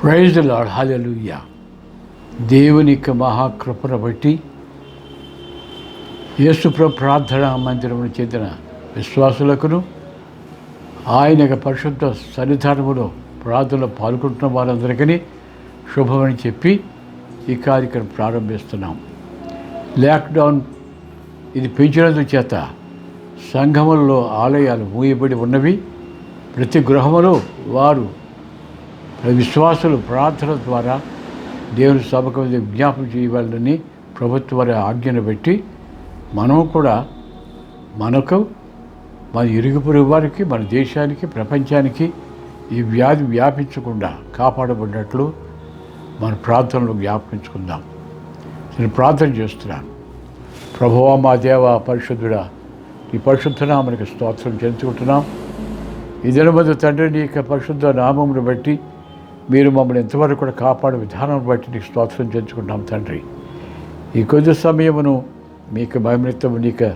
Praise the lord, హల్లెలూయా. దేవుని యొక్క మహాకృపను బట్టి యేసుప్రభు ప్రార్థనా మందిరమును చెందిన విశ్వాసులకును ఆయన యొక్క పరిశుద్ధ సన్నిధానములో ప్రార్థనలో పాల్గొంటున్న వారందరికీ శుభమని చెప్పి ఈ కార్యక్రమం ప్రారంభిస్తున్నాం. లాక్డౌన్ ఇది పెంచినందు చేత సంఘములలో ఆలయాలు మూయబడి ఉన్నవి. ప్రతి గృహములో వారు విశ్వాసులు ప్రార్థన ద్వారా దేవుని సభకు విజ్ఞాపన చేయవాలని ప్రభుత్వ వారి ఆజ్ఞను బట్టి మనము కూడా మనకు మన ఇరుగు పొరుగు వారికి, మన దేశానికి, ప్రపంచానికి ఈ వ్యాధి వ్యాపించకుండా కాపాడబడినట్లు మన ప్రార్థనలు జ్ఞాపించుకుందాం. నేను ప్రార్థన చేస్తున్నాను. ప్రభువా మా దేవ పరిశుద్ధుడా, ఈ పరిశుద్ధ నామనికి స్తోత్రం చెందుకుంటున్నాం. ఈ దినమందు తండ్రి నీ యొక్క పరిశుద్ధ నామమును బట్టి మీరు మమ్మల్ని ఎంతవరకు కూడా కాపాడే విధానం బట్టి నీకు స్తోత్రం చెందుకుంటాం తండ్రి. ఈ కొద్ది సమయమును మీకు భయమిత్తము నీకు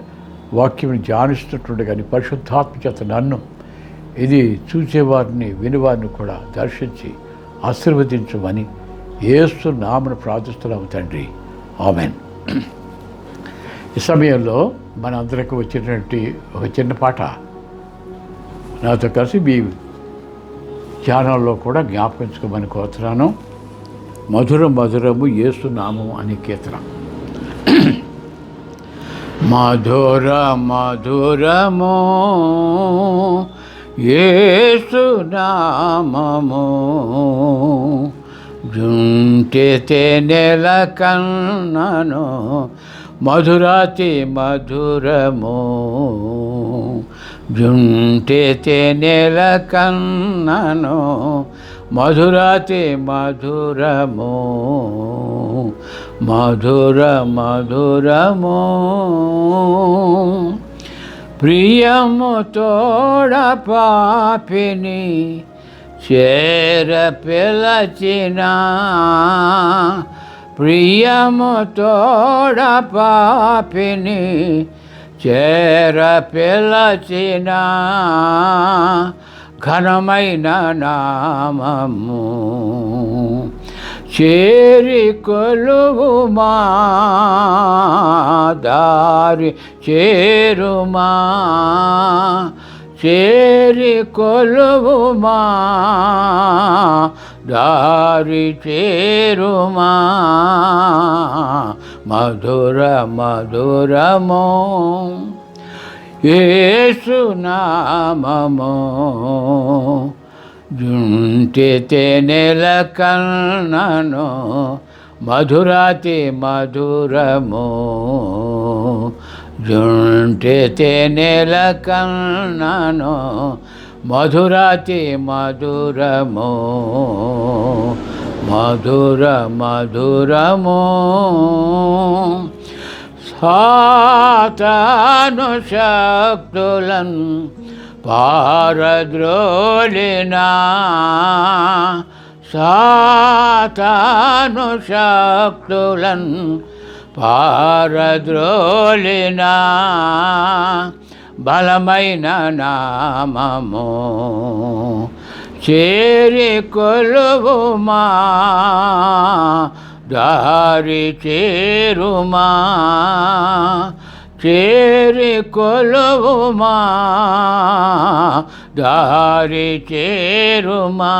వాక్యమును ధ్యానిస్తున్నట్టుండగా నీ పరిశుద్ధాత్మ చేత నన్ను ఇది చూసేవారిని వినివారిని కూడా దర్శించి ఆశీర్వదించమని యేసు నామమున ప్రార్థిస్తున్నాము తండ్రి. ఆమేన్. ఈ సమయంలో మన అందరికీ వచ్చినటువంటి ఒక చిన్న పాట నాతో కలిసి మీ ధ్యానంలో కూడా జ్ఞాపించుకోమని కోరుతున్నాను. మధుర మధురము యేసు నామము అనే కీర్తన. మధుర మధురము యేసు నామము, జుంటె తేనెల కన్నను మధురాతి మధురము, జుంటె తేనెల కన్నను మధురాతి మధురము, మధుర మధురము. ప్రియము తోడ పాపిని చేర పిలచిన, ప్రియము తోడ పాపిని చేర పిలచిన, ఘనమైన నామము చేరి కొలువుమా, దారి చేరుమా, చేరి కొలువుమా, దారి చేరుమా, మధుర మధురము యేసు నామము, జుంటె తేనెల కన్నను మధురాతి మధురము, జుంటె తేనెల కన్నను మధురాతి మధురము, మధుర మధురము. సాతాను శక్తులను పారద్రోలినా, సాతాను శక్తులను పారద్రోలినా, బలమైన నామము చేరి కొలువుమా, దారి చేరుమా, చేరి కొలువుమా, దారి చేరుమా,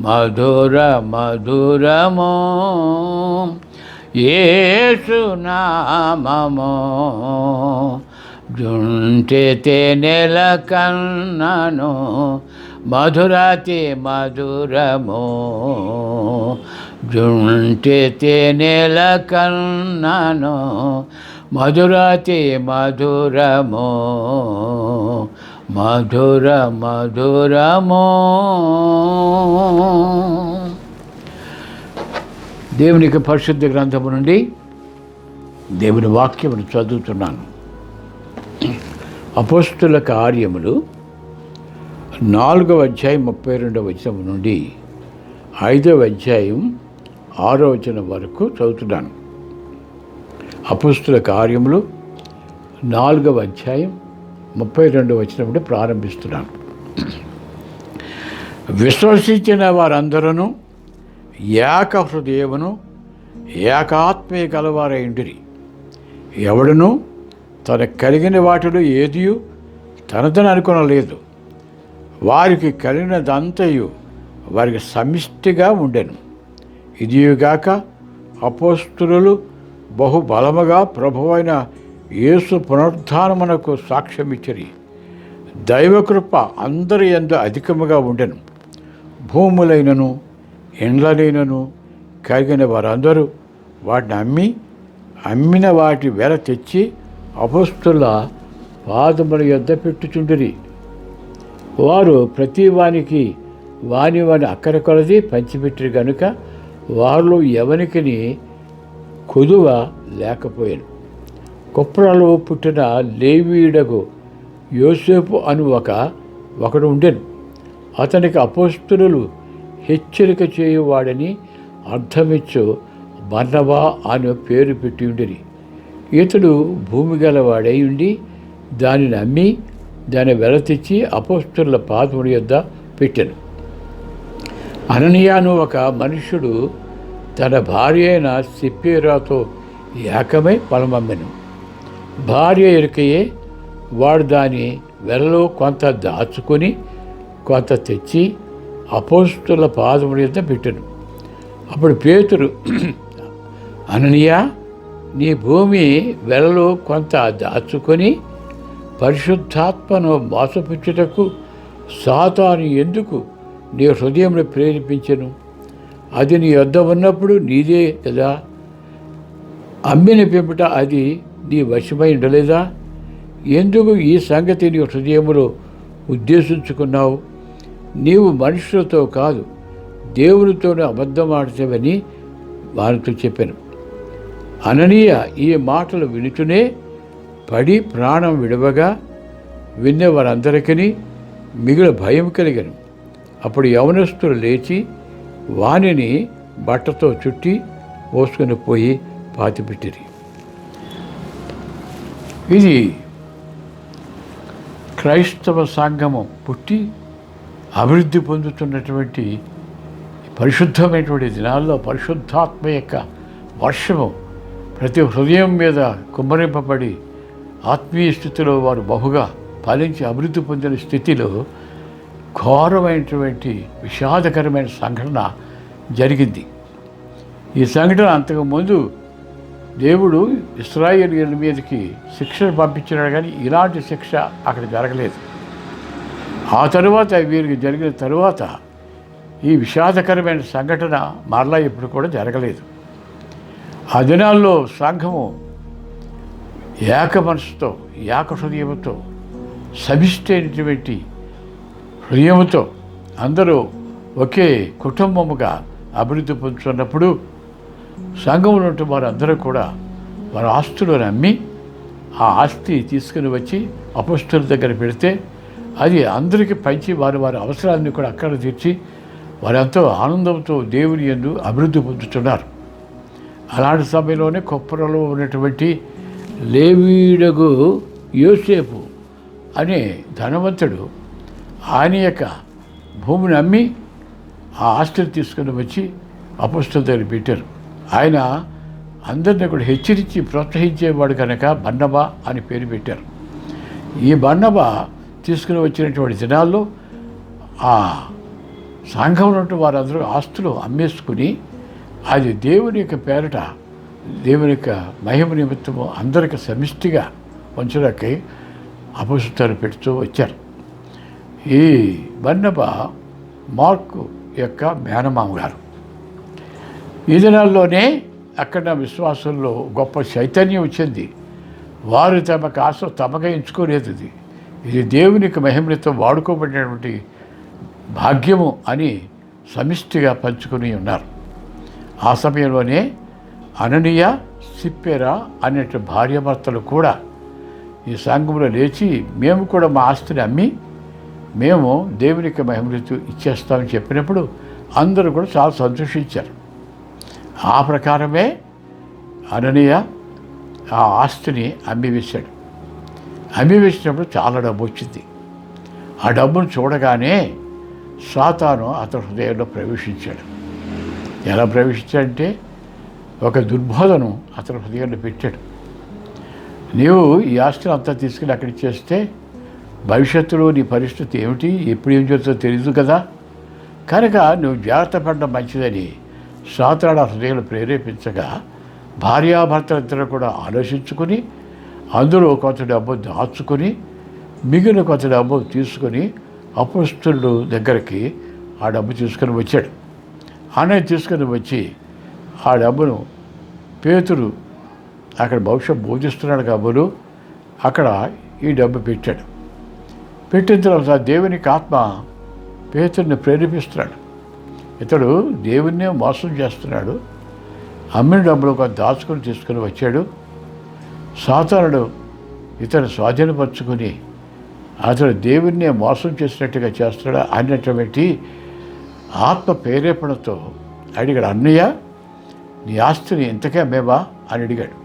మధుర మధురము యేసు నామము, జుంటె తేనెల కన్నను మధురాతి మధురము, జుంటె తేనెల కన్నను మధురాతి మధురము, మధుర మధురము. దేవునికి పరిశుద్ధ గ్రంథము నుండి దేవుని వాక్యమును చదువుతున్నాను. అపోస్తుల కార్యములు 4వ అధ్యాయం 32వ వచనం నుండి 5వ అధ్యాయం 6వ వచనం వరకు చదువుతున్నాను. అపోస్తుల కార్యములు 4వ అధ్యాయం 32వ వచనం నుండి ప్రారంభిస్తున్నాను. విశ్వసించిన వారందరూ ఏక హృదయమును ఏకాత్మే గలవారైండిరి. ఎవడునూ తనకు కలిగిన వాటిలో ఏదియు తనదని అనుకొనలేదు. వారికి కలిగినదంతయు వారికి సమిష్టిగా ఉండెను. ఇదియుగాక అపోస్తలులు బహుబలముగా ప్రభువైన యేసు పునరుద్ధానమునకు సాక్ష్యమిచ్చిరి. దైవకృప అందరి యందు అధికముగా ఉండెను. భూములైనను ఇండ్లనైనను కలిగిన వారందరూ వాటిని అమ్మిన వాటి వెల తెచ్చి అపోస్తలుల పాదముల యొద్ద పెట్టుచుండిరి. వారు ప్రతి వానికి వాని అక్కర కొలది పంచిపెట్టిరి గనుక వారిలో ఎవనికిని కొదువ లేకపోయాను. కుప్రలో పుట్టిన లేవీయుడగు యోసేపు అను ఒకడు ఉండెను. అతనికి అపోస్తలులు హెచ్చరిక చేయువాడని అర్థమిచ్చు బర్నబా అని పేరు పెట్టి ఉండిరి. ఇతడు భూమి గలవాడై ఉండి దానిని అమ్మి దాని వెల తెచ్చి అపోస్తలుల పాదముల యొద్ద పెట్టెను. అననీయ అను ఒక మనుష్యుడు తన భార్య అయిన సిప్పెరాతో ఏకమై పొలమమ్మెను. భార్య ఎరుకయే వాడు దాని వెలలో కొంత దాచుకొని కొంత తెచ్చి అపోస్తలుల పాదముల యొద్ద పెట్టెను. అప్పుడు పేతురు, అననీయ, నీ భూమి వెలలో కొంత దాచుకొని పరిశుద్ధాత్మను మోసపుచ్చుటకు సాతాను ఎందుకు నీ హృదయంలో ప్రేరేపించెను? అది నీ వద్ద ఉన్నప్పుడు నీదే కదా. అమ్మిన పిమ్మట అది నీ వశమై ఉండలేదా? ఎందుకు ఈ సంగతి నీ హృదయంలో ఉద్దేశించుకున్నావు? నీవు మనుషులతో కాదు దేవునితోనే అబద్ధం ఆడతావని వారితో చెప్పాను. అననీయ ఈ మాటలు వినుటూనే పడి ప్రాణం విడవగా విన్న వారందరికీ మిగిలిన భయం కలిగను. అప్పుడు యవనస్తులు లేచి వానిని బట్టతో చుట్టి మోసుకొని పోయి పాతిపెట్టిరి. ఇది క్రైస్తవ సంఘము పుట్టి అభివృద్ధి పొందుతున్నటువంటి పరిశుద్ధమైనటువంటి దినాల్లో పరిశుద్ధాత్మ యొక్క వర్షము ప్రతి హృదయం మీద కుమ్మరింపబడి ఆత్మీయ స్థితిలో వారు బహుగా ఫలించి అభివృద్ధి పొందిన స్థితిలో ఘోరమైనటువంటి విషాదకరమైన సంఘటన జరిగింది. ఈ సంఘటన అంతకుముందు దేవుడు ఇశ్రాయేలీయుల మీదకి శిక్షను పంపించినాడు, కానీ ఇలాంటి శిక్ష అక్కడ జరగలేదు. ఆ తరువాత వీరికి జరిగిన తరువాత ఈ విషాదకరమైన సంఘటన మరలా ఇప్పుడు కూడా జరగలేదు. ఆ దినాల్లో సంఘము ఏక మనసుతో ఏక హృదయముతో సమిష్టి అయినటువంటి హృదయముతో అందరూ ఒకే కుటుంబముగా అభివృద్ధి పొందుతున్నప్పుడు సంఘంలో ఉంటే వారందరూ కూడా వారి ఆస్తులను అమ్మి ఆ ఆస్తి తీసుకుని వచ్చి అపోస్తలుల దగ్గర పెడితే అది అందరికీ పంచి వారి అవసరాన్ని కూడా అక్కడ తీర్చి వారెంతో ఆనందంతో దేవుని యందు అభివృద్ధి పొందుతున్నారు. అలాంటి సమయంలోనే కొప్పరలో ఉన్నటువంటి లేవీయుడగు యోసేపు అనే ధనవంతుడు ఆయన యొక్క భూమిని అమ్మి ఆ ఆస్తిని తీసుకుని వచ్చి అపోస్తలుల దగ్గర పెట్టారు. ఆయన అందరినీ కూడా హెచ్చరించి ప్రోత్సహించేవాడు కనుక బర్నబా అని పేరు పెట్టారు. ఈ బర్నబా తీసుకుని వచ్చినటువంటి దినాల్లో ఆ సంఘంలో ఉన్న వారందరూ ఆస్తులు అమ్మేసుకుని అది దేవుని యొక్క పేరట దేవుని యొక్క మహిమ నిమిత్తము అందరికీ సమిష్టిగా ఉంచడానికి అపోస్తలులు పెడుతూ వచ్చారు. ఈ బర్నబా మార్కు యొక్క మేనమామ గారు. ఈ దినాల్లోనే అక్కడ విశ్వాసంలో గొప్ప చైతన్యం వచ్చింది. వారు తమకు ఆశ తమగా ఎంచుకోలేదు. ఇది దేవునికి మహిమతో వాడుకోబడినటువంటి భాగ్యము అని సమిష్టిగా పంచుకొని ఉన్నారు. ఆ సమయంలోనే అననీయ సిప్పెరా అనేటి భార్యాభర్తలు కూడా ఈ సంఘంలో లేచి మేము కూడా మా ఆస్తిని అమ్మి మేము దేవునికి మహిమతో ఇచ్చేస్తామని చెప్పినప్పుడు అందరూ కూడా చాలా సంతోషించారు. ఆ ప్రకారమే అననీయ ఆ ఆస్తిని అమ్మివేశాడు. అమ్మివేసినప్పుడు చాలా డబ్బు వచ్చింది. ఆ డబ్బును చూడగానే సాతాను అతని హృదయంలో ప్రవేశించాడు. ఎలా ప్రవేశించాడంటే ఒక దుర్బోధను అతని హృదయంలో పెట్టాడు. నీవు ఈ ఆస్తిని అంతా తీసుకుని అక్కడికి చేస్తే భవిష్యత్తులో నీ పరిస్థితి ఏమిటి, ఎప్పుడు ఏం జరుగుతుందో తెలియదు కదా, కనుక నువ్వు జాగ్రత్త పడడం మంచిదని సాతాను హృదయంలో ప్రేరేపించగా భార్యాభర్తలిద్దరూ కూడా ఆలోచించుకొని అందులో కొంత డబ్బు దాచుకొని మిగిలిన కొంత డబ్బు తీసుకొని అపొస్తలుల దగ్గరికి ఆ డబ్బు తీసుకొని వచ్చాడు. అన్నయ్య తీసుకొని వచ్చి ఆ డబ్బును పేతురు అక్కడ బహుశా బోధిస్తున్నాడు కాబోలు అక్కడ ఈ డబ్బు పెట్టాడు. పెట్టిన తర్వాత దేవునికి ఆత్మ పేతురుని ప్రేరేపిస్తున్నాడు. ఇతడు దేవుణ్ణే మోసం చేస్తున్నాడు. అమ్మిన డబ్బులు కొంత దాచుకొని తీసుకొని వచ్చాడు. సాతానుడు ఇతను స్వాధీనపరుచుకొని అతడు దేవుణ్ణే మోసం చేసినట్టుగా చేస్తాడు అన్నటువంటి ఆత్మ ప్రేరేపణతో అడిగాడు, అన్నయ్య నీ ఆస్తిని ఇంతకే అమ్మేవా అని అడిగాడు.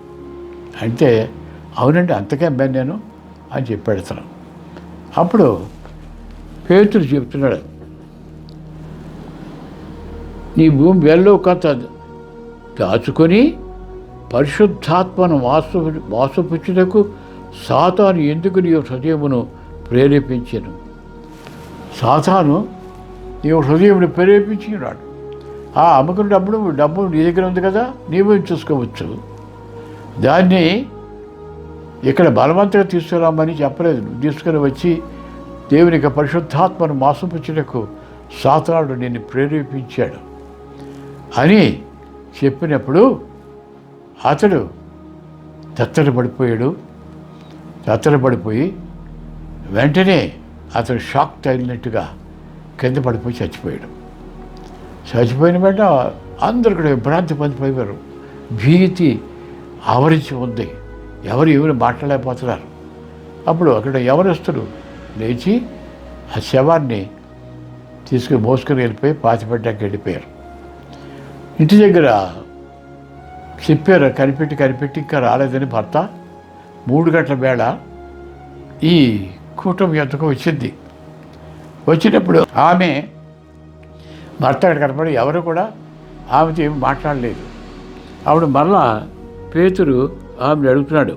అంటే అవునండి అంతకే అమ్మాను నేను అని చెప్పాడు అతను. అప్పుడు పేతురు చెప్తున్నాడు, నీ భూమి వేల్లో కొంత దాచుకొని పరిశుద్ధాత్మను మోసపుచ్చుటకు సాతాను ఎందుకు నీ హృదయమును ప్రేరేపించాను. సాతాను నీ హృదయమును ప్రేరేపించినాడు. ఆ అమ్ముకున్న డబ్బు నీ దగ్గర ఉంది కదా, నీవు చూసుకోవచ్చు. దాన్ని ఇక్కడ బలవంతంగా తీసుకురామని చెప్పలేదు. తీసుకుని వచ్చి దేవునికి పరిశుద్ధాత్మను మోసపుచ్చుటకు సాతానుడు నిన్ను ప్రేరేపించాడు అని చెప్పినప్పుడు అతడు తత్తరపడిపోయి వెంటనే అతడు షాక్ తగిలినట్టుగా కింద పడిపోయి చచ్చిపోయాడు. చచ్చిపోయిన వెంట అందరు కూడా విభ్రాంతి పొందిపోయారు. భీతి ఆవరించి ఉంది. ఎవరు మాట్లాడలేకపోతున్నారు. అప్పుడు అక్కడ యవనస్తులు లేచి ఆ శవాన్ని తీసుకుని మోసుకొని వెళ్ళిపోయి పాతిపెట్టాక వెళ్ళిపోయారు. ఇంటి దగ్గర చెప్పారు, కనిపెట్టి ఇంకా రాలేదని భర్త 3 గంటల వేళ ఈ కుటుంబం ఎంతకు వచ్చింది. వచ్చినప్పుడు ఆమె భర్త అక్కడ కనపడి ఎవరు కూడా ఆమెతో ఏమి మాట్లాడలేదు. ఆవిడ మరలా పేతురు ఆమెను అడుగుతున్నాడు,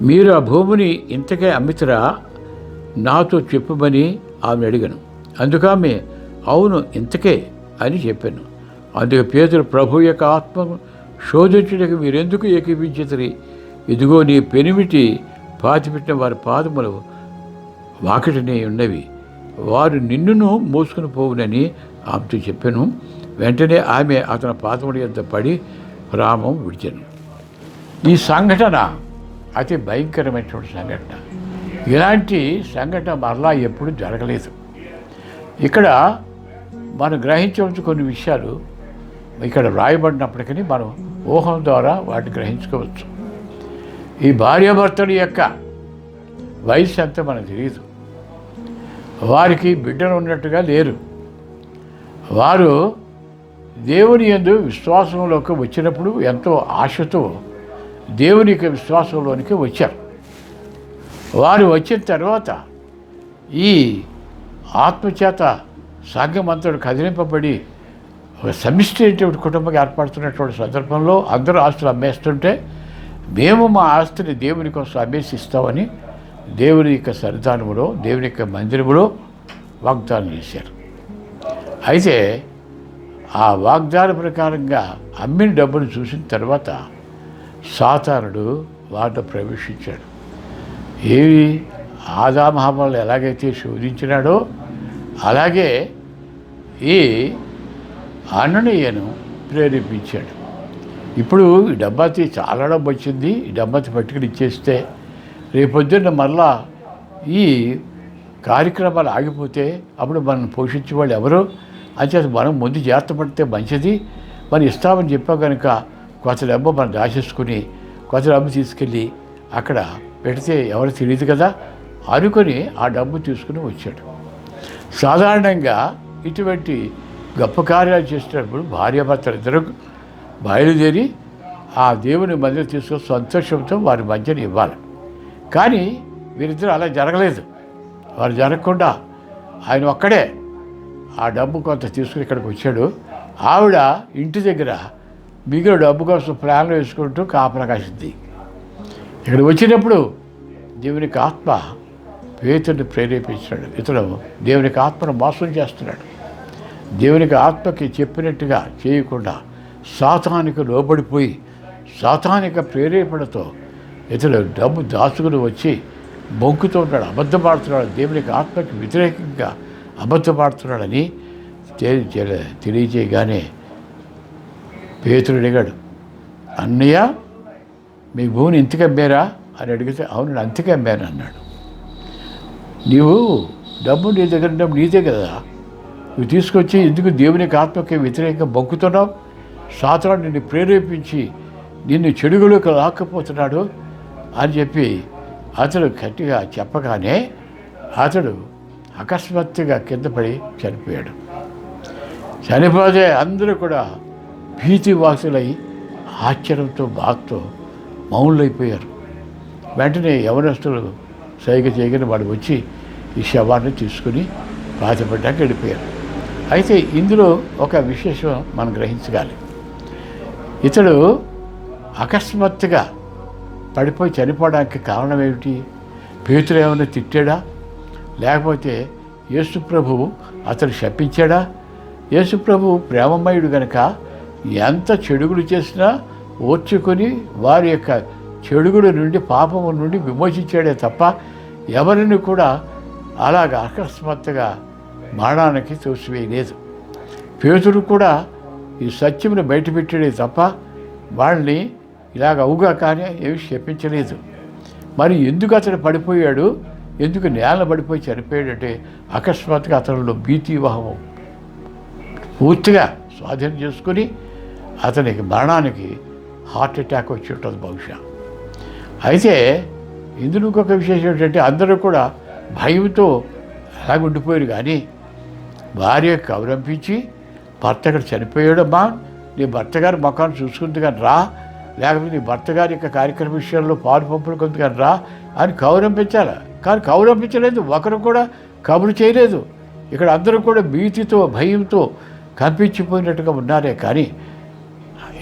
మీరు ఆ భూమిని ఇంతకే అమ్మితరా నాతో చెప్పమని ఆమెను అడిగాను. అందుకామె అవును ఇంతకే అని చెప్పాను. అందుకు పేతురు, ప్రభు యొక్క ఆత్మను శోధించుటకు మీరెందుకు ఏకీపించితిరి? ఇదిగో నీ పెనిమిటి పాతిపెట్టిన వారి పాదములు వాకిటనే ఉన్నవి, వారు నిన్నును మోసుకుని పోవునని ఆమెతో చెప్పాను. వెంటనే ఆమె అతని పాదముల యొద్ద పడి ప్రాణం విడిచాను. ఈ సంఘటన అతి భయంకరమైనటువంటి సంఘటన. ఇలాంటి సంఘటన మరలా ఎప్పుడు జరగలేదు. ఇక్కడ మనం గ్రహించవచ్చు కొన్ని విషయాలు ఇక్కడ వ్రాయబడినప్పటికీ మనం ఊహం ద్వారా వాటిని గ్రహించుకోవచ్చు. ఈ భార్యాభర్తల యొక్క వయసు అంతా మనకు తెలియదు. వారికి బిడ్డలు ఉన్నట్టుగా లేరు. వారు దేవుని యందు విశ్వాసంలోకి వచ్చినప్పుడు ఎంతో ఆశతో దేవుని యొక్క విశ్వాసంలోనికి వచ్చారు. వారు వచ్చిన తర్వాత ఈ ఆత్మచేత సంఘమంతుడు కదిలింపబడి ఒక సమిష్టి కుటుంబం ఏర్పడుతున్నటువంటి సందర్భంలో అందరూ ఆస్తులు అమ్మేస్తుంటే మేము మా ఆస్తిని దేవుని కోసం అమ్మేసి ఇస్తామని దేవుని యొక్క సన్నిధానములో దేవుని యొక్క మందిరములో వాగ్దానం చేశారు. అయితే ఆ వాగ్దాన ప్రకారంగా అమ్మిన డబ్బును చూసిన తర్వాత సాతానుడు వాటిలో ప్రవేశించాడు. ఏవి ఆదాము హవ్వలను ఎలాగైతే శోధించినాడో అలాగే ఈ అననీయను ప్రేరేపించాడు. ఇప్పుడు ఈ డబ్బాతి చాలా డబ్బు వచ్చింది, ఈ డబ్బాతి పట్టుకుని ఇచ్చేస్తే రేపొద్దున్న మరలా ఈ కార్యక్రమాలు ఆగిపోతే అప్పుడు మనం పోషించే వాళ్ళు ఎవరు అంచేత మనం ముందు జాగ్రత్త పడితే మంచిది. మనం ఇస్తామని చెప్పా కనుక కొంత డబ్బు మనం దాచేసుకుని కొంత డబ్బు తీసుకెళ్ళి అక్కడ పెడితే ఎవరు తెలియదు కదా అనుకొని ఆ డబ్బు తీసుకుని వచ్చాడు. సాధారణంగా ఇటువంటి గొప్ప కార్యాలు చేసేటప్పుడు భార్యాభర్తలు ఇద్దరు బయలుదేరి ఆ దేవుని మందిరం తీసుకొని సంతోషంతో వారి మధ్యన ఇవ్వాలి. కానీ వీరిద్దరూ అలా జరగలేదు. వారు జరగకుండా ఆయన ఒక్కడే ఆ డబ్బు కొంత తీసుకుని ఇక్కడికి వచ్చాడు. ఆవిడ ఇంటి దగ్గర మిగిలిన డబ్బు కోసం ప్లాన్లు వేసుకుంటూ కాపలా కాసింది. ఇక్కడ వచ్చినప్పుడు దేవునికి ఆత్మ పేతుడిని ప్రేరేపించాడు. ఇతడు దేవునికి ఆత్మను మోసం చేస్తున్నాడు. దేవునికి ఆత్మకి చెప్పినట్టుగా చేయకుండా సాతానికి లోబడిపోయి సాతానిక ప్రేరేపణతో ఇతడు డబ్బు దాచుకుని వచ్చి బొంకుతూ ఉన్నాడు, అబద్ధపడుతున్నాడు, దేవునికి ఆత్మకి వ్యతిరేకంగా అబద్ధపడుతున్నాడని తెలియజేయగానే పేతుడు అడిగాడు, అన్నయ్య మీ భూమిని ఇంతకు అమ్మారా అని అడిగితే, అవును అంతకే అమ్మాను అన్నాడు. నీవు డబ్బు నీ దగ్గర ఉన్నప్పుడు నీదే కదా, నువ్వు తీసుకొచ్చి ఎందుకు దేవునికి ఆత్మకి వ్యతిరేకంగా బొంకుతున్నావు? సాతాను నిన్ను ప్రేరేపించి నిన్ను చెడుగులోకి లాక్కపోతున్నాడు అని చెప్పి అతడు గట్టిగా చెప్పగానే అతడు అకస్మాత్తుగా కింద పడి చనిపోయాడు. చనిపోతే అందరూ కూడా భీతివాసులై ఆశ్చర్యంతో బాధతో మౌనులైపోయారు. వెంటనే యవనస్తులు సైగ చేయగానే వాడు వచ్చి ఈ శవాన్ని తీసుకుని బాధపడ్డాక వెళ్ళిపోయారు. అయితే ఇందులో ఒక విశేషం మనం గ్రహించగాలి. ఇతడు అకస్మాత్తుగా పడిపోయి చనిపోవడానికి కారణం ఏమిటి? పేతురు ఏమైనా తిట్టాడా? లేకపోతే యేసు ప్రభువు అతడు శపించాడా? యేసు ప్రభువు ప్రేమమయుడు గనక ఎంత చెడుగులు చేసినా ఓర్చుకొని వారి యొక్క చెడుగుల నుండి పాపము నుండి విమోచించాడే తప్ప ఎవరిని కూడా అలాగ అకస్మాత్తుగా మరణానికి తోసివేయలేదు. పేతురు కూడా ఈ సత్యమును బయటపెట్టాడే తప్ప వాళ్ళని ఇలాగ అవుగా కానీ ఏమి శపించలేదు. మరి ఎందుకు అతడు పడిపోయాడు, ఎందుకు నేల పడిపోయి చనిపోయాడంటే అకస్మాత్తుగా అతనిలో భీతివాహం పూర్తిగా స్వాధీనం చేసుకొని అతనికి మరణానికి హార్ట్ అటాక్ వచ్చి ఉంటుంది బహుశా. అయితే ఇందులో ఇంకొక విశేషం ఏంటంటే అందరూ కూడా భయంతో అలాగ ఉండిపోయారు. కానీ భార్య కౌరంపించి భర్త అక్కడ చనిపోయాడమ్మా, నీ భర్త గారి ముఖాన్ని చూసుకుంది కానీ రా, లేకపోతే నీ భర్త గారి యొక్క కార్యక్రమ విషయంలో పాలు పంపులు కొంత కానీ రా అని కౌరంపించాలి. కానీ కౌరంపించలేదు, ఒకరు కూడా కబురు చేయలేదు. ఇక్కడ అందరూ కూడా భీతితో భయంతో కంపించిపోయినట్టుగా ఉన్నారే కానీ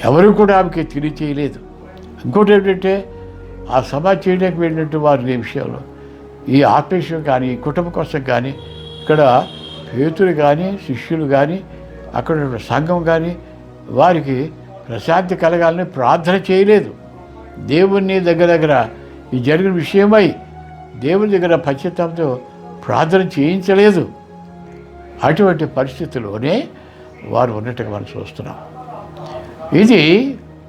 ఎవరు కూడా ఆమెకి తెలియచేయలేదు. ఇంకోటి ఏంటంటే ఆ సభ చేయడానికి వెళ్ళినట్టు వారి విషయంలో ఈ ఆత్మీయం కానీ కుటుంబ కోసం కానీ ఇక్కడ పేతురు కానీ శిష్యులు కానీ అక్కడ సంఘం కానీ వారికి ప్రశాంతి కలగాలని ప్రార్థన చేయలేదు. దేవుని దగ్గర ఈ జరిగిన విషయమై దేవుని దగ్గర పశ్చాత్తాపంతో ప్రార్థన చేయించలేదు. అటువంటి పరిస్థితుల్లోనే వారు ఉన్నట్టుగా మనం చూస్తున్నాం. ఇది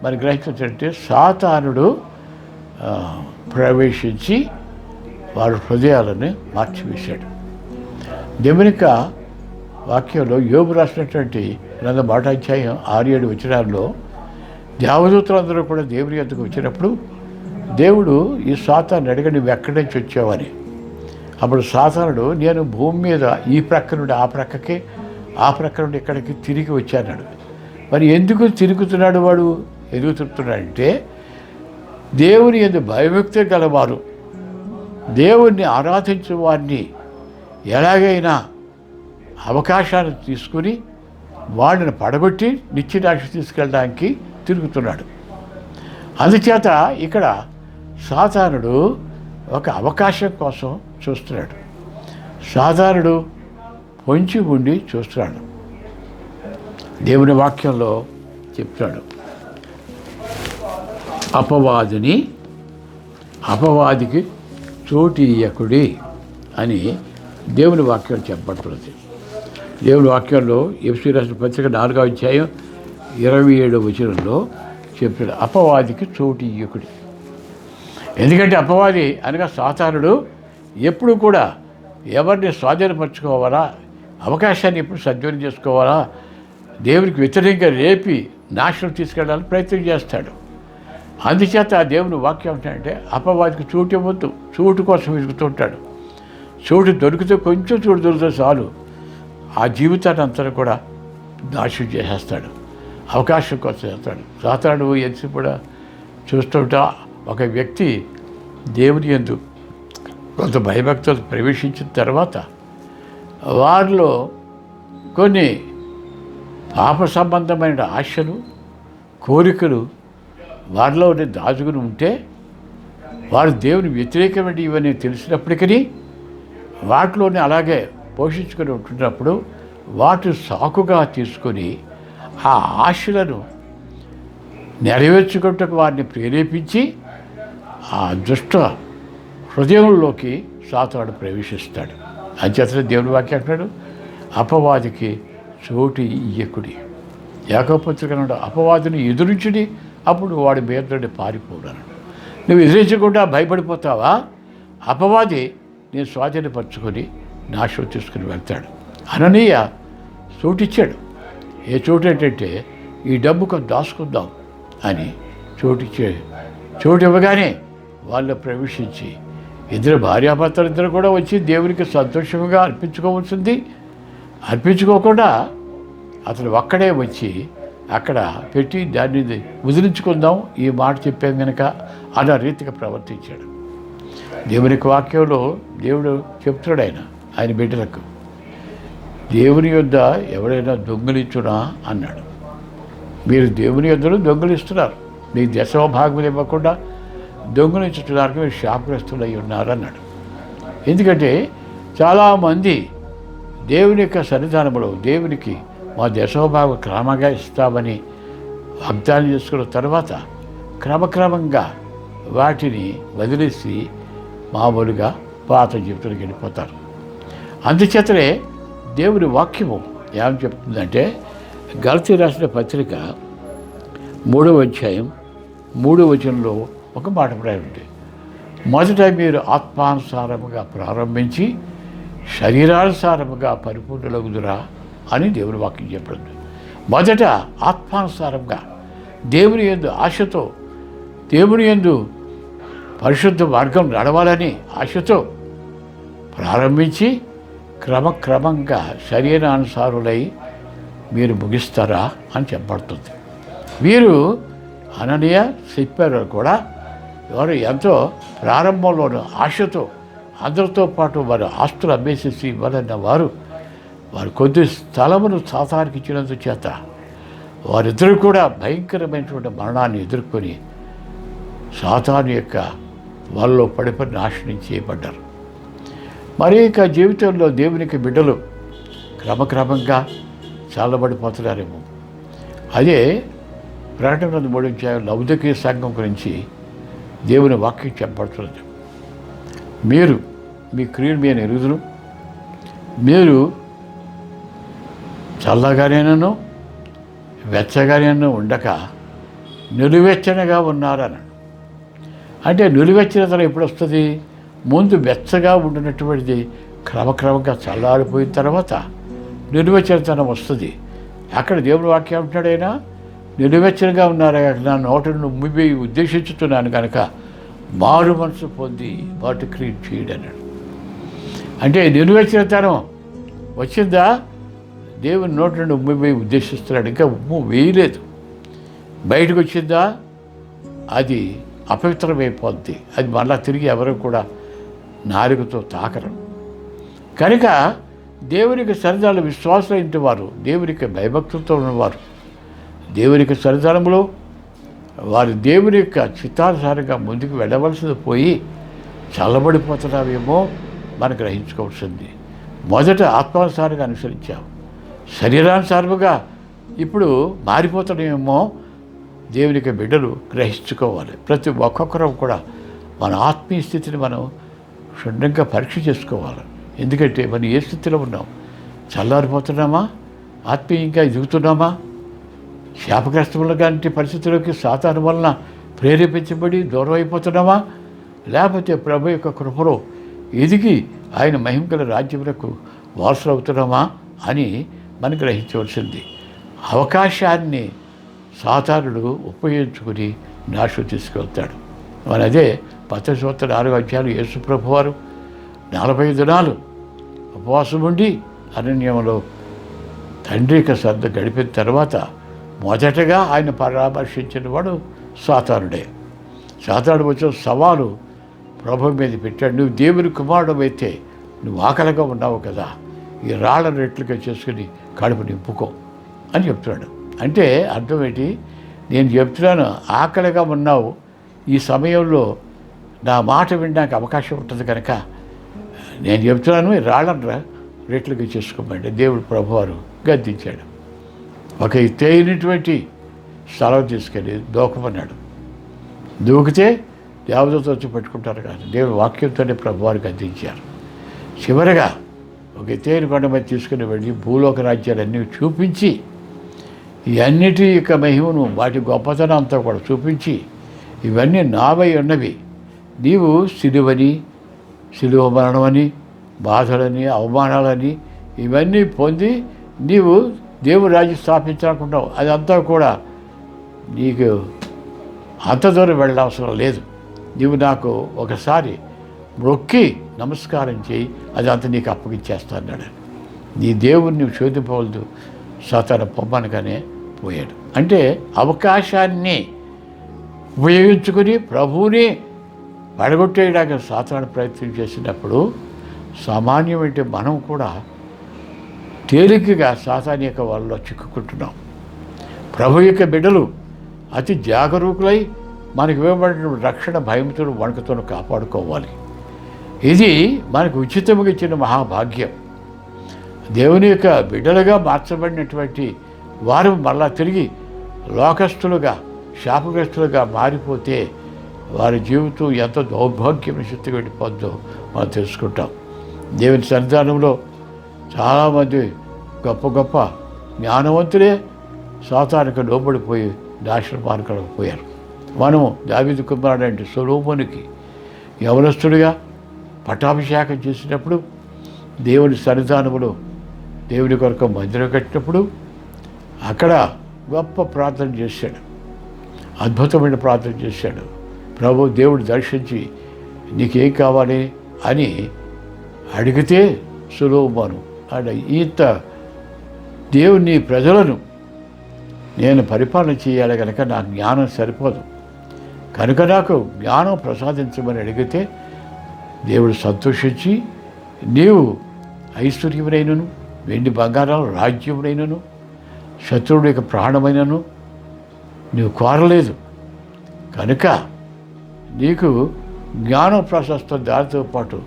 మరి గ్రహించాలంటే సాతానుడు ప్రవేశించి వారి హృదయాలను మార్చివేశాడు. దేవుని యొక్క వాక్యంలో యోబు రాసినటువంటి 1 అధ్యాయం 6-7 వచనాల్లో దేవదూతలందరూ కూడా దేవుని యొద్దకు వచ్చినప్పుడు దేవుడు ఈ సాతాను అడిగి నువ్వు ఎక్కడి నుంచి వచ్చావని. అప్పుడు సాతానుడు నేను భూమి మీద ఈ ప్రక్క నుండి ఆ ప్రక్కకి ఆ ప్రక్క నుండి ఇక్కడికి తిరిగి వచ్చాడు. మరి ఎందుకు తిరుగుతున్నాడు వాడు? ఎందుకు తిరుగుతున్నాడంటే దేవుని యందు భయభక్తి గలవారు దేవుణ్ణి ఆరాధించే వారిని ఎలాగైనా అవకాశాన్ని తీసుకుని వాడిని పడగొట్టి నిత్యరాశి తీసుకెళ్ళడానికి తిరుగుతున్నాడు. అందుచేత ఇక్కడ సాతానుడు ఒక అవకాశం కోసం చూస్తున్నాడు. సాతానుడు పొంచి ఉండి చూస్తున్నాడు. దేవుని వాక్యంలో చెప్తాడు, అపవాదికి చోటు ఇయ్యకుడి అని దేవుని వాక్యం చెప్పబడుతున్నది. దేవుని వాక్యంలో ఎఫ్సీ రాసిన పత్రిక 4వ అధ్యాయం 27వ వచనంలో చెప్తాడు, అపవాదికి చోటు ఇయ్యకుడి. ఎందుకంటే అపవాది అనగా సాతానుడు ఎప్పుడు కూడా ఎవరిని స్వాధీనపరచుకోవాలా, అవకాశాన్ని ఎప్పుడు సద్వినియోగం చేసుకోవాలా, దేవునికి వ్యతిరేకంగా రేపి నాశనం తీసుకెళ్ళాలని ప్రయత్నం చేస్తాడు. అందుచేత దేవుని వాక్యం ఏంటంటే అపవాదికి చోటు ఇవ్వద్దు. చోటు కోసం వెతుకుతుంటాడు. చోటు దొరికితే కొంచెం చోటు దొరికితే చాలు ఆ జీవితాన్ని అంతా కూడా నాశనం చేసేస్తాడు. అవకాశం కోసం చేస్తాడు. సాతానుడు ఎంచి కూడా చూస్తుంటా ఒక వ్యక్తి దేవుని యందు కొంత భయభక్తులు ప్రవేశించిన తర్వాత వారిలో కొన్ని పాప సంబంధమైన ఆశలు, కోరికలు వారిలో దాచుకుని ఉంటే వారు దేవుని వ్యతిరేకమైన ఇవన్నీ తెలిసినప్పటికీ వాటిలోనే అలాగే పోషించుకొని ఉంటున్నప్పుడు వాటి సాకుగా తీసుకొని ఆ ఆశలను నెరవేర్చుకుంటకు వారిని ప్రేరేపించి ఆ దుష్ట హృదయంలోకి సాతాను ప్రవేశిస్తాడు. అంచేతనే దేవుని వాక్యం అంటున్నాడు, అపవాదికి చోటు ఇయ్యకుడి. యాకోబు పత్రిక అపవాదిని ఎదురించుడి, అప్పుడు వాడి మీద నుండి పారిపోడాను. నువ్వు ఎదిరించకుండా భయపడిపోతావా? అపవాది నేను స్వాధీనపరుచుకొని నాశనం తీసుకుని వెళ్తాడు. అననీయ చోటిచ్చాడు. ఏ చోటు ఏంటంటే ఈ డబ్బు కొంత దాచుకుందాం అని చోటు ఇవ్వగానే వాళ్ళు ప్రవేశించి ఇద్దరు భార్యాభర్తలు ఇద్దరు కూడా వచ్చి దేవునికి సంతోషంగా అర్పించుకోవాల్సింది. అర్పించుకోకుండా అతను ఒక్కడే వచ్చి అక్కడ పెట్టి దాన్ని వదిలించుకుందాం ఈ మాట చెప్పాం కనుక అన్న రీతిగా ప్రవర్తించాడు. దేవునికి వాక్యంలో దేవుడు చెప్తాడు ఆయన బిడ్డలకు, దేవుని యొద్ద ఎవరైనా దొంగిలించునా అన్నాడు. మీరు దేవుని యొద్దను దొంగిలిస్తున్నారు, మీ దశమ భాగం ఇవ్వకుండా దొంగిలించడానికి మీరు శాపగ్రస్తులు అయి ఉన్నారన్నాడు. ఎందుకంటే చాలామంది దేవుని యొక్క సన్నిధానంలో దేవునికి మా దశమ భాగం క్రమంగా ఇస్తామని వాగ్దానం చేసుకున్న తర్వాత క్రమక్రమంగా వాటిని వదిలేసి మామూలుగా పాత జీవితానికి వెళ్ళిపోతారు. అందుచేతనే దేవుని వాక్యము ఏమని చెప్తుందంటే, గలతీ రాసిన పత్రిక 3వ అధ్యాయం 3వ వచనంలో ఒక మాట రాయండి, మొదట మీరు ఆత్మానుసారముగా ప్రారంభించి శరీరానుసారముగా పరిపూర్ణులగుదురా అని దేవుని వాక్యం చెప్పండి. మొదట ఆత్మానుసారంగా దేవుని యందు ఆశతో, దేవుని యందు పరిశుద్ధ మార్గం నడవాలని ఆశతో ప్రారంభించి క్రమక్రమంగా శరీరానుసారులై మీరు ముగిస్తారా అని చెప్పబడుతుంది. వీరు అననీయ చెప్పారు కూడా, వారు ఎంతో ప్రారంభంలోనూ ఆశతో అందరితో పాటు వారు ఆస్తులు అమ్మేసేసి ఇవ్వాలన్న వారు కొద్ది స్థలమును సాతానికి ఇచ్చినందు చేత వారిద్దరూ కూడా భయంకరమైనటువంటి మరణాన్ని ఎదుర్కొని సాతాను యొక్క వాళ్ళలో పడిపోయి నాశనం చేయబడ్డారు. మరి ఇక జీవితంలో దేవునికి బిడ్డలు క్రమక్రమంగా చల్లబడిపోతున్నారేమో. అదే ప్రకటన 3వ అధ్యాయం లౌకిక సంఘం గురించి దేవుని వాక్యం చెప్పబడుతున్నది. మీరు మీ క్రియలు మీద ఎరుగుదురు, మీరు చల్లగానేనను వెచ్చగానేనూ ఉండక నిలువెచ్చనగా ఉన్నారన్నాడు. అంటే నిలువెచ్చనతనం ఎప్పుడు వస్తుంది? ముందు వెచ్చగా ఉండినటువంటిది క్రమక్రమంగా చల్లారిపోయిన తర్వాత నిలువెచ్చనతనం వస్తుంది. అక్కడ దేవుడు వాక్యం అంటున్నాడైనా, నిలువెచ్చనగా ఉన్నారా, నా నోటను ఉమ్మిపోయి ఉద్దేశించుతున్నాను కనుక మారు మనసు పొంది వాటి క్రియ చేయడన్నాడు. అంటే నిలువెచ్చనతనం వచ్చిందా, దేవుని నోటి నుండి ఉమ్మిపోయి ఉద్దేశిస్తున్నాడు, ఇంకా ఉమ్ము వేయలేదు. బయటకు వచ్చిందా, అది అపవిత్రమైపోద్ది, అది మళ్ళా తిరిగి ఎవరు కూడా నాలుకతో తాకరు. కనుక దేవునికి సన్నిధానంలో విశ్వాసమైన వారు, దేవునికి భయభక్తులతో ఉన్నవారు దేవునికి సన్నిధానంలో వారు దేవుని యొక్క చిత్తానుసారంగా ముందుకు వెళ్ళవలసింది పోయి చల్లబడిపోతున్నావేమో మనం గ్రహించుకోవాల్సింది. మొదట ఆత్మానుసారంగా అనుసరించాం, శరీరానుసారముగా ఇప్పుడు మారిపోతున్నామేమో దేవునికి బిడ్డలు గ్రహించుకోవాలి. ప్రతి ఒక్కొక్కరం కూడా మన ఆత్మీయ స్థితిని మనం క్షుణ్ణంగా పరీక్ష చేసుకోవాలి. ఎందుకంటే మనం ఏ స్థితిలో ఉన్నాం? చల్లారిపోతున్నామా? ఆత్మీయంగా ఎదుగుతున్నామా? శాపగ్రస్తముల లాంటి పరిస్థితుల్లోకి సాతాను వలన ప్రేరేపించబడి దూరం అయిపోతున్నామా? లేకపోతే ప్రభు యొక్క కృపలో ఎదిగి ఆయన మహిమగల రాజ్యములకు వారసులు అవుతున్నామా అని మనం గ్రహించవలసింది. అవకాశాన్ని సాతానుడు ఉపయోగించుకుని నాశనం తీసుకెళ్తాడు. మరి అదే 10 అధ్యాయులు యేసు ప్రభు వారు 40 దినాలు ఉపవాసం ఉండి అరణ్యంలో తండ్రికి శ్రద్ధ గడిపిన తర్వాత మొదటగా ఆయన పరామర్శించిన వాడు సాతానుడే. సాతానుడు వచ్చిన సవాలు ప్రభు మీద పెట్టాడు, నువ్వు దేవుని కుమారుడు అయితే నువ్వు ఆకలిగా ఉన్నావు కదా, ఈ రాళ్ళ రెట్లుగా చేసుకుని కడుపు నింపుకో అని చెప్తున్నాడు. అంటే అర్థం ఏంటి? నేను చెప్తున్నాను, ఆకలిగా ఉన్నావు, ఈ సమయంలో నా మాట వినడానికి అవకాశం ఉంటుంది కనుక నేను చెప్తున్నాను, ఈ రాళ్ళను రెట్లుగా చేసుకోమంటే దేవుడు ప్రభువారు గద్దించాడు. ఒక ఎత్తైనటువంటి స్థలం తీసుకెళ్ళి దూకమన్నాడు. దూకితే దేవదూత వచ్చి పెట్టుకుంటారు కానీ దేవుడు వాక్యంతోనే ప్రభువారు గద్దించారు. చివరగా ఒక ఎత్తైన కొండ మీద తీసుకుని వెళ్ళి భూలోక రాజ్యాలన్నీ చూపించి ఈ అన్నిటి యొక్క మహిమను, వాటి గొప్పతనం అంతా కూడా చూపించి, ఇవన్నీ నావై ఉన్నవి, నీవు సిలువ మరణమని, బాధలని, అవమానాలని ఇవన్నీ పొంది నీవు దేవుడు రాజ్యం స్థాపించాలనుకుంటావు. అదంతా కూడా నీకు అంత దూరం వెళ్ళవసరం లేదు. నీవు నాకు ఒకసారి మొక్కి నమస్కారం చేయి, అదంతా నీకు అప్పగిచ్చేస్తా అన్నాడు. నీ దేవుడిని నువ్వు శోధింపవద్దు, సాతాను పొమ్మనగానే పోయాడు. అంటే అవకాశాన్ని ఉపయోగించుకుని ప్రభువుని పడగొట్టేయడానికి సాతాను ప్రయత్నం చేసినప్పుడు సామాన్యమంటే మనం కూడా తేలికగా సాతాను యొక్క వలలో చిక్కుకుంటున్నాం. ప్రభు యొక్క బిడ్డలు అతి జాగరూకులై మనకు ఇవ్వబడిన రక్షణ భయంతో వణుకుతో కాపాడుకోవాలి. ఇది మనకు ఉచితంగా ఇచ్చిన మహాభాగ్యం. దేవుని యొక్క బిడ్డలుగా మార్చబడినటువంటి వారు మళ్ళా తిరిగి లోకస్తులుగా, శాపగ్రస్తులుగా మారిపోతే వారి జీవితం ఎంత దౌర్భాగ్యం శక్తిగా వెళ్ళిపోద్దో మనం తెలుసుకుంటాం. దేవుని సన్నిధానంలో చాలామంది గొప్ప గొప్ప జ్ఞానవంతులే సాతానుకు లోబడిపోయి నాశన మార్గాలకు పోయారు. మనము దావీదు కుమారుడు సొలొమోనుకి యవనస్తుడిగా పట్టాభిషేకం చేసినప్పుడు దేవుని సన్నిధానములో దేవుని కొరకు మందిరం కట్టినప్పుడు అక్కడ గొప్ప ప్రార్థన చేశాడు, అద్భుతమైన ప్రార్థన చేశాడు. ప్రభు దేవుడు దర్శించి నీకేం కావాలి అని అడిగితే సొలొమోను ఇంత దేవుని ప్రజలను నేను పరిపాలన చేయాలి కనుక నాకు జ్ఞానం సరిపోదు కనుక నాకు జ్ఞానం ప్రసాదించమని అడిగితే దేవుడు సంతోషించి నీవు ఐశ్వర్యమునైనను, వెండి బంగారాలు, రాజ్యమునైనను, శత్రువుడి యొక్క ప్రాణమైనను నీవు కోరలేదు కనుక నీకు జ్ఞానం ప్రశస్తం, దానితో పాటు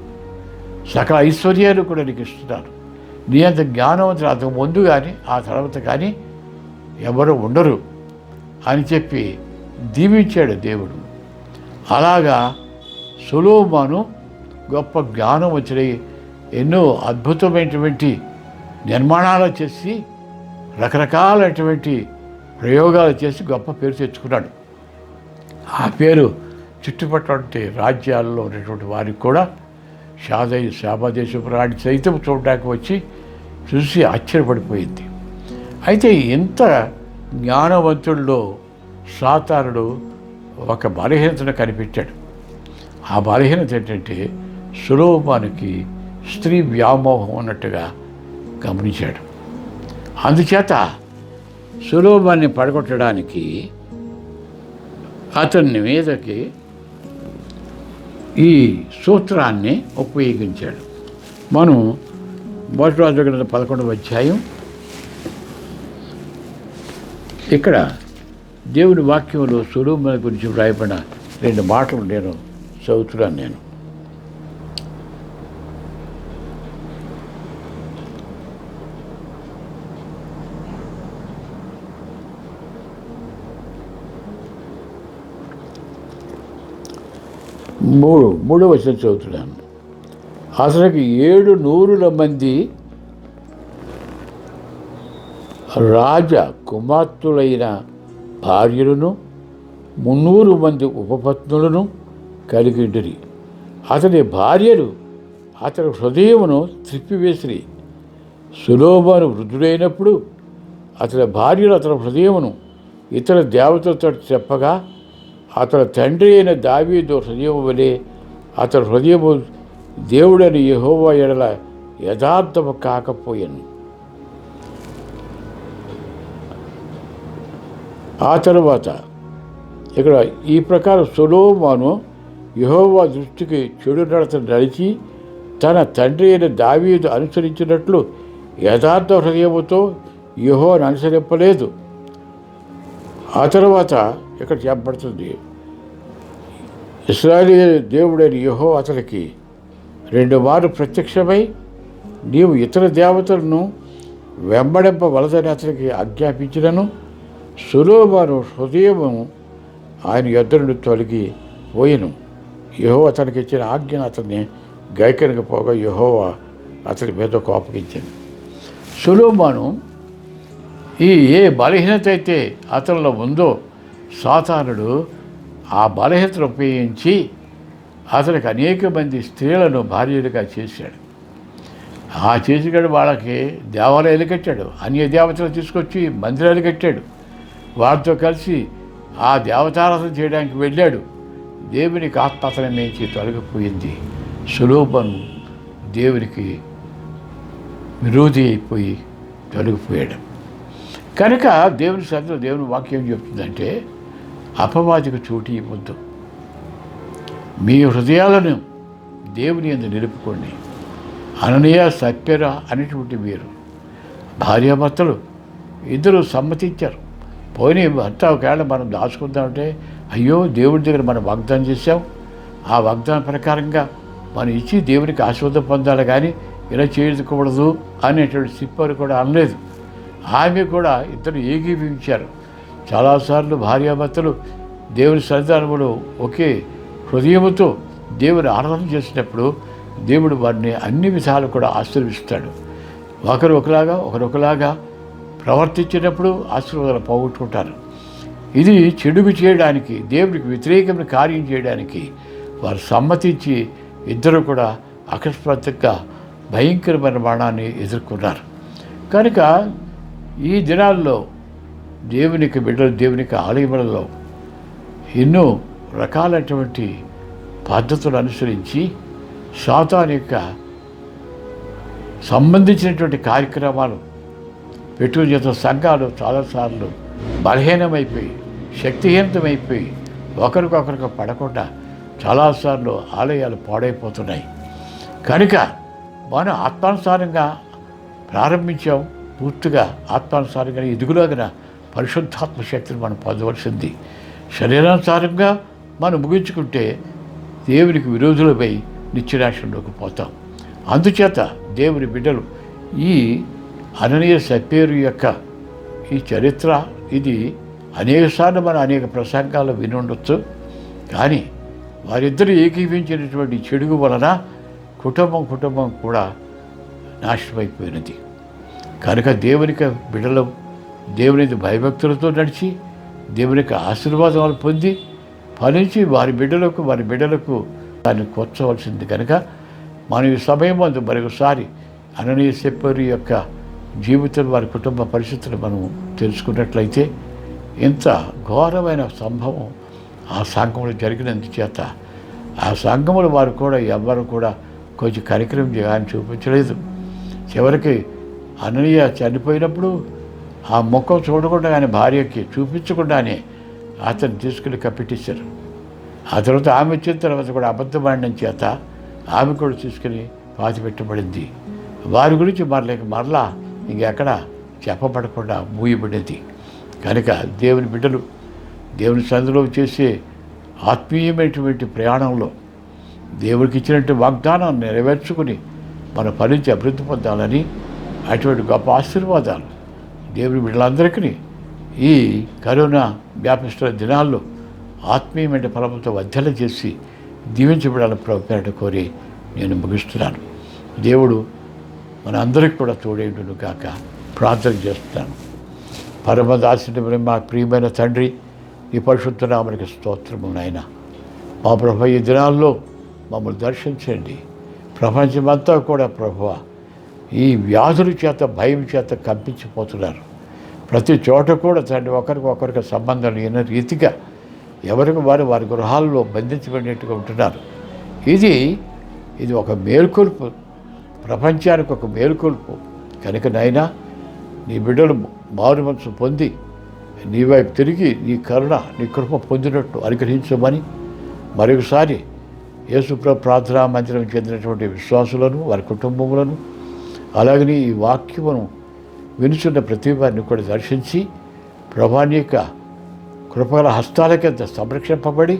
సకల ఐశ్వర్యాలు కూడా నీకు ఇస్తున్నాను. నీ అంత జ్ఞానవంతులు అంతకు ముందు కానీ ఆ తర్వాత కానీ ఎవరు ఉండరు అని చెప్పి దీవించాడు దేవుడు. అలాగా సొలొమోను గొప్ప జ్ఞానం వచ్చిన ఎన్నో అద్భుతమైనటువంటి నిర్మాణాలు చేసి రకరకాలైనటువంటి ప్రయోగాలు చేసి గొప్ప పేరు తెచ్చుకున్నాడు. ఆ పేరు చుట్టుపక్కల రాజ్యాల్లో ఉన్నటువంటి వారికి కూడా శాబాదేశపు రాణి సైతం చూడడానికి వచ్చి చూసి ఆశ్చర్యపడిపోయింది. అయితే ఇంత జ్ఞానవంతుల్లో సాతానుడు ఒక బలహీనతను కనిపెట్టాడు. ఆ బలహీనత ఏంటంటే సొలొమోనుకి స్త్రీ వ్యామోహం ఉన్నట్టుగా గమనించాడు. అందుచేత సొలొమోనుని పడగొట్టడానికి అతని మీదకి ఈ సూత్రాన్ని ఉపయోగించాడు. మనం మొదటి రాజుల గ్రంథం 11వ అధ్యాయం ఇక్కడ దేవుని వాక్యంలో సొలొమోను గురించి వ్రాయబడిన 2 మాటలు నేను చదువుతున్నాను. నేను మూడో వచనం చదువుతున్నాను. అసలుకి 700 మంది రాజ కుమార్తెలైన భార్యలను 300 మంది ఉపపత్నులను కలిగిండిరి. అతని భార్యలు అతని హృదయమును త్రిప్పివేసిరి. సొలొమోను వృద్ధుడైనప్పుడు అతని భార్యలు అతని హృదయమును ఇతర దేవతలతో చెప్పగా అతని తండ్రి అయిన దావీదు హృదయము వలె అతని హృదయము దేవుడని యెహోవా ఎడల యథార్థము కాకపోయాను. ఆ తరువాత ఇక్కడ ఈ ప్రకారం సొలొమోను యెహోవా దృష్టికి చెడు నడత నడిచి తన తండ్రి అయిన దావీదు అనుసరించినట్లు యథార్థ హృదయముతో యెహోవాను అనుసరింపలేదు. ఆ తర్వాత ఇక్కడ చెప్పబడుతుంది, ఇశ్రాయేలు దేవుడైన యెహోవా అతనికి 2 మార్లు ప్రత్యక్షమై నీవు ఇతర దేవతలను వెంబడింపవలదని అతనికి ఆజ్ఞాపించినను సొలొమోను హృదయము ఆయన యొద్ద నుండి తొలగి పోయెను. యెహోవా అతనికి ఇచ్చిన ఆజ్ఞను అతన్ని గైకొనకపోగా యెహోవా అతని మీద కోపగించాను. సొలొమోను ఏ బలహీనత అయితే అతనిలో ఉందో సాతానుడు ఆ బలహీనతను ఉపయోగించి అతనికి అనేక మంది స్త్రీలను భార్యలుగా చేశాడు. ఆ చేసినాడు వాళ్ళకి దేవాలయాలు కట్టాడు, అన్య దేవతలు తీసుకొచ్చి మందిరాలు కట్టాడు. వారితో కలిసి ఆ దేవతారాధన చేయడానికి వెళ్ళాడు. దేవునికి ఆత్మ అతని నుంచి తొలగిపోయింది. సొలొమోను దేవునికి విరోధి అయిపోయి తొలగిపోయాడు. కనుక దేవుని సన్నిధిలో దేవుని వాక్యం చెప్తుందంటే అపవాదికి చోటు ఇవ్వద్దు. మీ హృదయాలను దేవుని యందు నిలుపుకోండి. అననీయ సప్యర అనేటువంటి వీరు భార్యాభర్తలు ఇద్దరు సమ్మతించారు. పోయిన భర్త ఒకవేళ మనం దాచుకుందామంటే అయ్యో దేవుడి దగ్గర మనం వాగ్దానం చేశాం, ఆ వాగ్దానం ప్రకారంగా మనం ఇచ్చి దేవునికి ఆశీర్వాదం పొందాలి, కానీ ఇలా చేయకూడదు అనేటువంటి సిప్పరు కూడా అనలేదు. ఆమె కూడా ఇద్దరు ఏకీభవించారు. చాలాసార్లు భార్యాభర్తలు దేవుని సన్నిధానంలో ఒకే హృదయముతో దేవుని ఆరాధన చేసినప్పుడు దేవుడు వారిని అన్ని విధాలు కూడా ఆశీర్వదిస్తాడు. ఒకరొకలాగా ప్రవర్తించినప్పుడు ఆశీర్వాదాలు పోగొట్టుకుంటారు. ఇది చెడుగు చేయడానికి, దేవునికి వ్యతిరేకమైన కార్యం చేయడానికి వారు సమ్మతించి ఇద్దరు కూడా అకస్మాత్తుగా భయంకరమైన మరణాన్ని ఎదుర్కొన్నారు. కనుక ఈ దినాల్లో దేవునికి బిడ్డలు, దేవునికి ఆలయములలో ఎన్నో రకాలైనటువంటి పద్ధతులు అనుసరించి సాతాను యొక్క సంబంధించినటువంటి కార్యక్రమాలు పెట్టుకుని చేత సంఘాలు చాలాసార్లు బలహీనమైపోయి శక్తిహీనమైపోయి ఒకరికొకరికి పడకుండా చాలాసార్లు ఆలయాలు పాడైపోతున్నాయి. కనుక మనం ఆత్మానుసారంగా ప్రారంభించాం, పూర్తిగా ఆత్మానుసారంగా ఎదుగులాగిన పరిశుద్ధాత్మ శక్తిని మనం పొందవలసింది. శరీరానుసారంగా మనం ముగించుకుంటే దేవునికి విరోధులపై నిత్యనాశనంలోకి పోతాం. అందుచేత దేవుని బిడ్డలు ఈ అననీయ సప్పేరు యొక్క ఈ చరిత్ర ఇది అనేకసార్లు మనం అనేక ప్రసంగాలు విని ఉండొచ్చు. కానీ వారిద్దరూ ఏకీభించినటువంటి చెడుగు వలన కుటుంబం కూడా నాశనమైపోయినది. కనుక దేవునికి బిడ్డలు దేవునికి భయభక్తులతో నడిచి దేవునికి ఆశీర్వాదాలు పొంది ఫలించి వారి బిడ్డలకు దాన్ని కూర్చోవలసింది. కనుక మనం ఈ సమయం ముందు మరొకసారి అననీయ సప్పేరు యొక్క జీవితం, వారి కుటుంబ పరిస్థితులు మనం తెలుసుకున్నట్లయితే ఇంత ఘోరమైన సంభవం ఆ సంఘంలో జరిగినందుచేత ఆ సంఘములు వారు కూడా ఎవ్వరు కూడా కొంచెం కార్యక్రమం చేయాలని చూపించలేదు. చివరికి అననీయ చనిపోయినప్పుడు ఆ ముఖం చూడకుండా ఆయన భార్యకి చూపించకుండానే అతను తీసుకుని కప్పెట్టేశారు. ఆ తర్వాత ఆమె వచ్చిన తర్వాత కూడా అబద్ధమాడిన చేత ఆమె కూడా తీసుకుని పాతిపెట్టబడింది. వారి గురించి మరలా ఇంకెక్కడ చెప్పబడకుండా మూయబడింది. కనుక దేవుని బిడ్డలు దేవుని సన్నిధిలో చేసే ఆత్మీయమైనటువంటి ప్రయాణంలో దేవుడికి ఇచ్చినట్టు వాగ్దానాన్ని నెరవేర్చుకుని మన ఫలించి అభివృద్ధి పొందాలని అటువంటి గొప్ప ఆశీర్వాదాలు దేవుని బిడ్డలందరికీ ఈ కరోనా వ్యాపిస్తున్న దినాల్లో ఆత్మీయమైన ఫలముతో వర్ధల చేసి దీవించబడాలని ప్రభుత్వం కోరి నేను ముగిస్తున్నాను. దేవుడు మన అందరికీ కూడా తోడేయుడును కాక ప్రార్థన చేస్తున్నాను. పరమదాసుని మా ప్రియమైన తండ్రి, ఈ పరిశుద్ధ నామమునకు స్తోత్రము నాయన. మా ప్రభు ఈ దినాల్లో మమ్మల్ని దర్శించండి. ప్రపంచమంతా కూడా ప్రభువా ఈ వ్యాధుల చేత భయం చేత కంపించిపోతున్నారు. ప్రతి చోట కూడా తండ్రి ఒకరికి సంబంధం లేని రీతిగా ఎవరికి వారి గృహాల్లో బంధించబడినట్టుగా ఉంటున్నారు. ఇది ఒక మేల్కొల్పు, ప్రపంచానికి ఒక మేల్కొల్పు. కనుక నాయనా నీ బిడ్డలు మారు మనసు పొంది నీ వైపు తిరిగి నీ కరుణ నీ కృప పొందినట్టు అనుగ్రహించమని మరొకసారి యేసుప్రభు ప్రార్థనా మందిరం చెందినటువంటి విశ్వాసులను వారి కుటుంబములను అలాగని ఈ వాక్యమును వినుచున్న ప్రతి వారిని కూడా దర్శించి ప్రభా నీ యొక్క కృపగల హస్తాల కింద సంరక్షింపబడి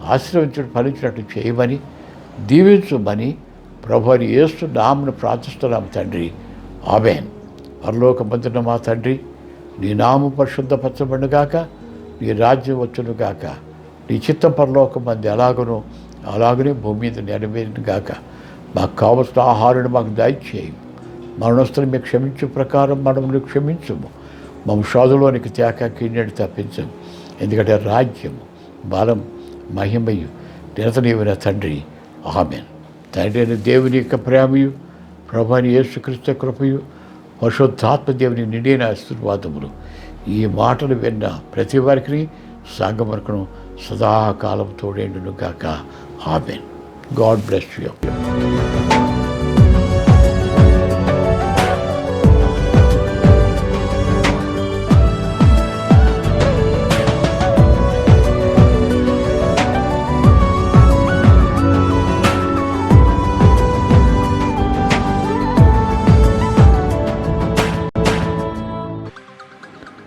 ఆశీర్వదించడం ఫలించినట్టు చేయమని దీవించమని ప్రభుని యేసు నామమున ప్రార్థిస్తున్నాము తండ్రి. ఆమేన్. పరలోకమందున మా తండ్రి, నీ నామము పరిశుద్ధపరచబడుగాక, నీ రాజ్యం వచ్చునుగాక, నీ చిత్తం పరలోకమందు ఎలాగనో అలాగనే భూమి మీద నెరవేరునుగాక. మాకు కావలసిన ఆహారాన్ని మాకు దయచేయము. మరణస్తులు మీకు క్షమించే ప్రకారం మనల్ని క్షమించము. మమ్మ శోధలోనికి తేక కీణ్యని తప్పించము. ఎందుకంటే రాజ్యము, బలం, మహిమయు నిరతనీయమైన తండ్రి. ఆమేన్. తండ్రి అయిన దేవుని యొక్క ప్రేమయు, ప్రభువైన యేసుక్రీస్తు కృపయు, పరిశుద్ధాత్మ దేవుని నిండిన ఆశీర్వాదములు ఈ మాటలు విన్న ప్రతి వారికి సంగమనకును సదాకాలం తోడేండును గాక. ఆమేన్. God bless you.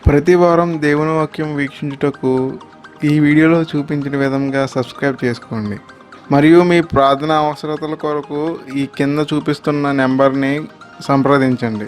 ప్రతి వారం దేవుని వాక్యం వీక్షించుటకు ఈ వీడియోలో చూపించిన విధంగా సబ్స్క్రైబ్ చేసుకోండి. మరియు మీ ప్రార్థన అవసరతల కొరకు ఈ కింద చూపిస్తున్న నెంబర్ని సంప్రదించండి.